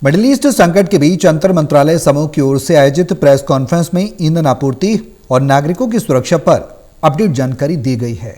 Middle east संकट के बीच अंतर मंत्रालय समूह की ओर से आयोजित प्रेस कॉन्फ्रेंस में ईंधन आपूर्ति और नागरिकों की सुरक्षा पर अपडेट जानकारी दी गई है।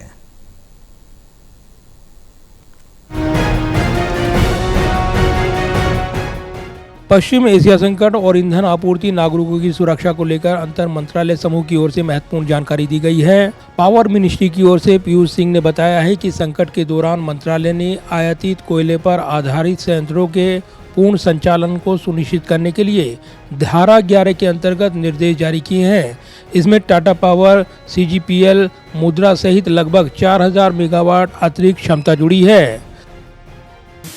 पश्चिम एशिया संकट और ईंधन आपूर्ति नागरिकों की सुरक्षा को लेकर अंतर मंत्रालय समूह की ओर से महत्वपूर्ण जानकारी दी गई है। पावर मिनिस्ट्री की ओर से पीयूष सिंह ने बताया है कि संकट के दौरान मंत्रालय ने आयातित कोयले पर आधारित संयंत्रों के पूर्ण संचालन को सुनिश्चित करने के लिए धारा 11 के अंतर्गत निर्देश जारी किए हैं। इसमें टाटा पावर, CGPL, मुद्रा सहित लगभग 4000 मेगावाट अतिरिक्त क्षमता जुड़ी है।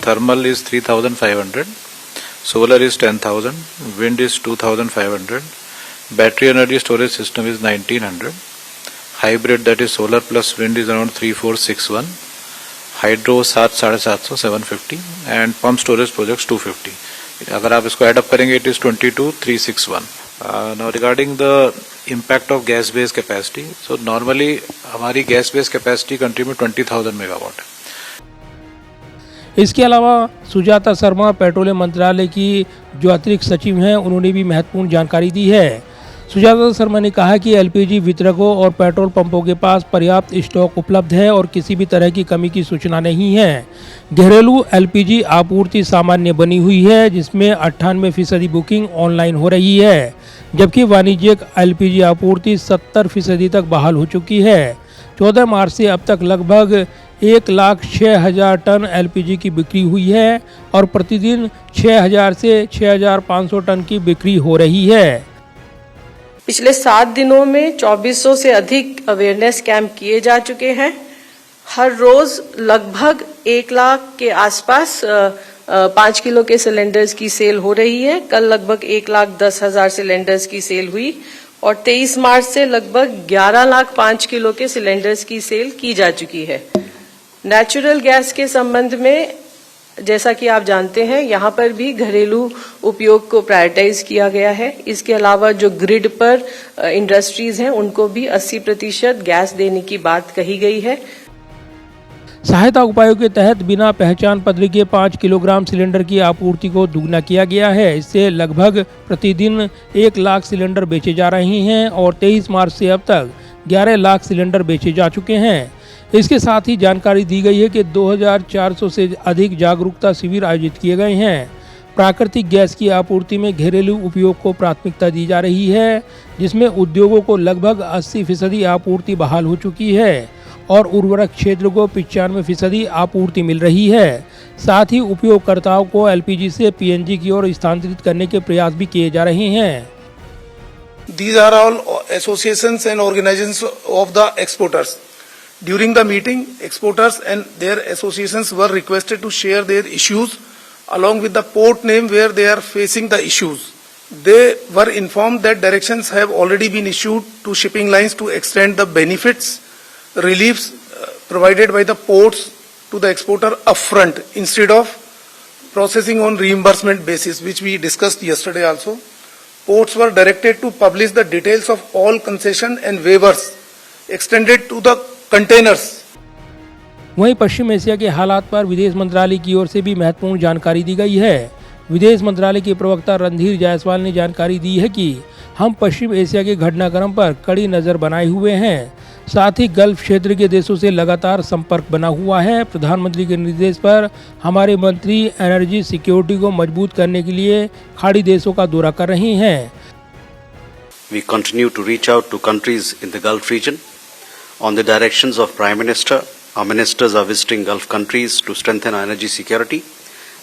Thermal is 3500, solar is 10,000, wind is 2,500, battery energy storage system is 1900, hybrid that is solar plus wind is around 3461, hydro 750 750 and pump storage projects 250. अगर आप इसको एडअप करेंगे it is 22,361. Now regarding the impact of gas based capacity, so normally हमारी gas based capacity country में 20,000 megawatt है। इसके अलावा Sujata Sharma petroleum मंत्रालय की जो अतिरिक्त सचिव हैं, उन्होंने भी महत्वपूर्ण जानकारी दी है। सुजाता शर्मा ने कहा कि LPG वितरकों और पेट्रोल पंपों के पास पर्याप्त स्टॉक उपलब्ध है और किसी भी तरह की कमी की सूचना नहीं है। घरेलू LPG आपूर्ति सामान्य बनी हुई है, जिसमें 98% बुकिंग ऑनलाइन हो रही है, जबकि वाणिज्यिक LPG आपूर्ति 70% तक बहाल हो चुकी है। 14 मार्च से अब तक लगभग 1,06,000 टन LPG की बिक्री हुई है और प्रतिदिन 6,000 से 6,500 टन की बिक्री हो रही है। पिछले 7 दिनों में 2400 से अधिक अवेयरनेस कैंप किए जा चुके हैं। हर रोज लगभग 1 लाख के आसपास 5 किलो के सिलेंडर्स की सेल हो रही है। कल लगभग 1,10,000 सिलेंडर्स की सेल हुई और 23 मार्च से लगभग 11 लाख 5 किलो के सिलेंडर्स की सेल की जा चुकी है। नेचुरल गैस के संबंध में जैसा कि आप जानते हैं, यहाँ पर भी घरेलू उपयोग को प्रायोरिटाइज किया गया है। इसके अलावा जो ग्रिड पर इंडस्ट्रीज हैं, उनको भी 80% गैस देने की बात कही गई है। सहायता उपायों के तहत बिना पहचान पत्र के 5 किलोग्राम सिलेंडर की आपूर्ति को दुगना किया गया है। इससे लगभग प्रतिदिन 1 लाख सिलेंडर बेचे जा रहे हैं और 23 मार्च से अब तक 11 लाख सिलेंडर बेचे जा चुके हैं। इसके साथ ही जानकारी दी गई है कि 2400 से अधिक जागरूकता शिविर आयोजित किए गए हैं। प्राकृतिक गैस की आपूर्ति में घरेलू उपयोग को प्राथमिकता दी जा रही है, जिसमें उद्योगों को लगभग 80% आपूर्ति बहाल हो चुकी है और उर्वरक क्षेत्र को 95% आपूर्ति मिल रही है। साथ ही उपयोगकर्ताओं को LPG से PNG की ओर स्थानांतरित करने के प्रयास भी किए जा रहे हैं। These are all associations and organizations of the exporters. During the meeting, exporters and their associations were requested to share their issues along with the port name where they are facing the issues. They were informed that directions have already been issued to shipping lines to extend the benefits, reliefs provided by the ports to the exporter upfront instead of processing on reimbursement basis, which we discussed yesterday also. Ports were directed to publish the details of all concession and waivers extended to the containers. वहीं पश्चिम Asia के हालात पर विदेश मंत्रालय की ओर से भी महत्वपूर्ण जानकारी दी गई है। विदेश मंत्रालय के प्रवक्ता रणधीर जायसवाल ने जानकारी दी है कि हम पश्चिम एशिया के घटनाक्रम पर कड़ी नजर बनाए हुए हैं। साथ ही गल्फ क्षेत्र के देशों से लगातार संपर्क बना हुआ है। प्रधानमंत्री के निर्देश पर हमारे मंत्री एनर्जी सिक्योरिटी को मजबूत करने के लिए खाड़ी देशों का दौरा कर रहे हैं। We continue to reach out to countries in the Gulf region. On the directions of Prime Minister, our ministers are visiting Gulf countries to strengthen our energy security.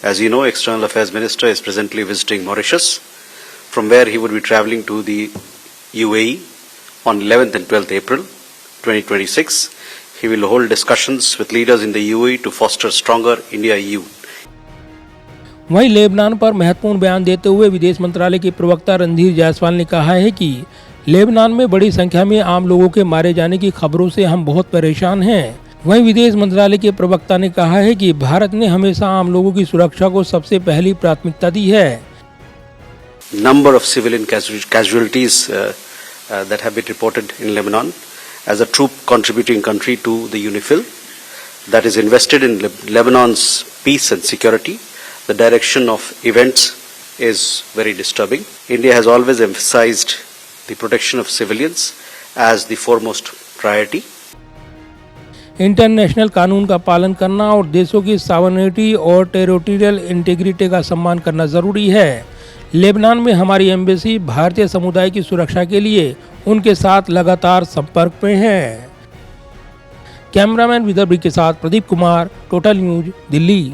As you know, External Affairs Minister is presently visiting Mauritius, from where he would be travelling to the UAE on 11th and 12th April 2026. He will hold discussions with leaders in the UAE to foster stronger India-EU. वहीं Lebanon पर महत्वपूर्ण बयान देते हुए विदेश मंत्रालय के प्रवक्ता रणधीर जायसवाल ने कहा है कि लेबनान में बड़ी संख्या में आम लोगों के मारे जाने की खबरों से हम बहुत परेशान हैं। वहीं विदेश मंत्रालय के प्रवक्ता ने कहा है कि भारत ने हमेशा आम लोगों की सुरक्षा को सबसे पहली प्राथमिकता दी है। Number of civilian casualties that have been reported in Lebanon as a troop contributing country to the UNIFIL that is invested in Lebanon's peace and security. The direction of events is very disturbing. India has always emphasized the protection of civilians as the foremost priority. International कानून का पालन करना और देशों की sovereignty और territorial integrity का सम्मान करना जरूरी है। लेबनान में हमारी एम्बेसी भारतीय समुदाय की सुरक्षा के लिए उनके साथ लगातार संपर्क में है। कैमरामैन विदर्भी के साथ प्रदीप कुमार, टोटल न्यूज, दिल्ली।